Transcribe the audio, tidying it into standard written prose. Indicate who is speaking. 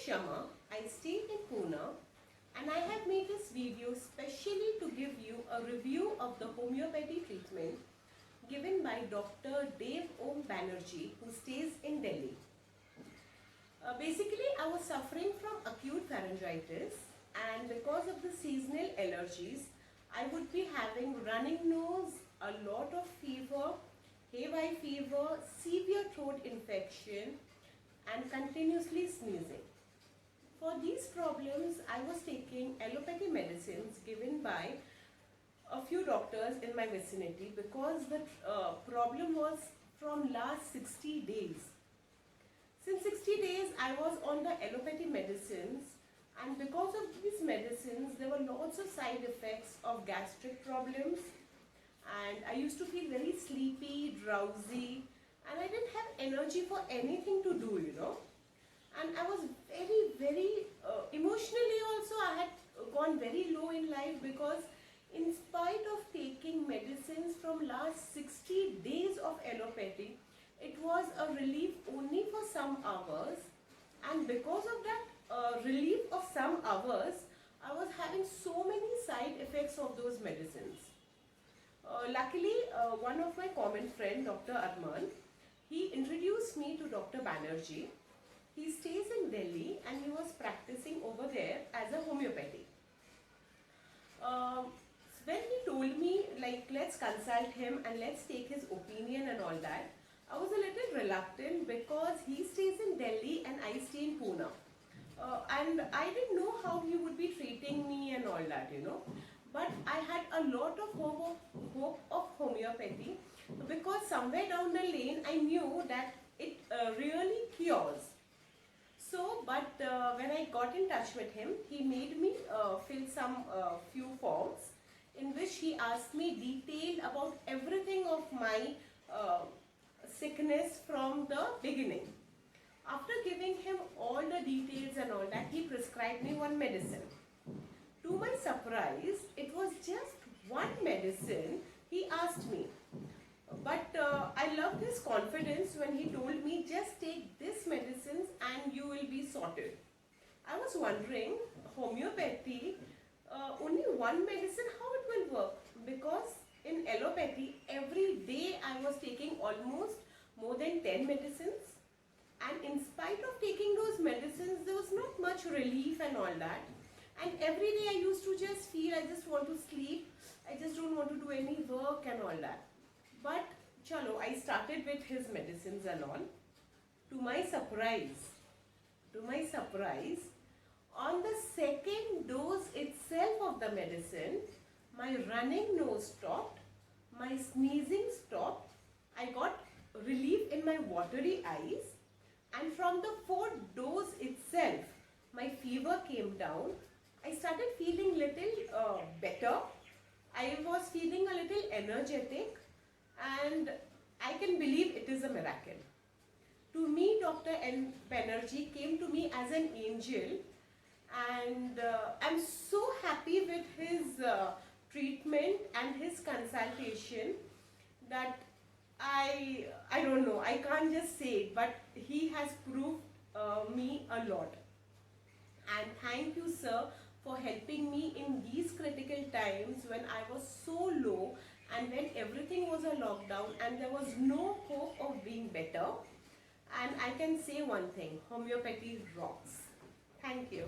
Speaker 1: Shama. I stay in Pune and I have made this video specially to give you a review of the homeopathy treatment given by Dr. Dev Om Banerjee, who stays in Delhi. Basically, I was suffering from acute pharyngitis, and because of the seasonal allergies, I would be having running nose, a lot of fever, hay fever, severe throat infection, and continuously sneezing. For these problems, I was taking allopathy medicines given by a few doctors in my vicinity because the problem was from last 60 days. Since 60 days, I was on the allopathy medicines, and because of these medicines, there were lots of side effects of gastric problems, and I used to feel very sleepy, drowsy, and I didn't have energy for anything to do, And I was very emotionally also, I had gone very low in life because in spite of taking medicines from last 60 days of allopathy, it was a relief only for some hours, and because of that relief of some hours, I was having so many side effects of those medicines. Luckily, one of my common friend, Dr. Arman, he introduced me to Dr. Banerjee. He stays in Delhi and he was practicing over there as a homeopathy. When he told me, let's consult him and let's take his opinion and all that, I was a little reluctant because he stays in Delhi and I stay in Pune. And I didn't know how he would be treating me and all that, But I had a lot of hope of homeopathy because somewhere down the lane I knew that it really cures. So, but when I got in touch with him, he made me fill some few forms in which he asked me detailed about everything of my sickness from the beginning. After giving him all the details and all that, he prescribed me one medicine. To my surprise, it was just one medicine he asked me. But I loved his confidence when he told me, just take this medicines and you will be sorted. I was wondering, homeopathy, only one medicine, how it will work? Because in allopathy, every day I was taking almost more than 10 medicines. And in spite of taking those medicines, there was not much relief and all that. And every day I used to just feel I just want to sleep. I just don't want to do any work and all that. But chalo, I started with his medicines and all. To my surprise, on the second dose itself of the medicine, my running nose stopped, my sneezing stopped, I got relief in my watery eyes, and from the fourth dose itself, my fever came down. I started feeling little better. I was feeling a little energetic, and I can believe it is a miracle. To me, Dr. N. Banerjee came to me as an angel, and I'm so happy with his treatment and his consultation that I don't know, I can't just say it, but he has proved me a lot. And thank you, sir, for helping me in these critical times when I was so low and when everything was a lockdown and there was no hope of being better. And I can say one thing, homeopathy rocks. Thank you.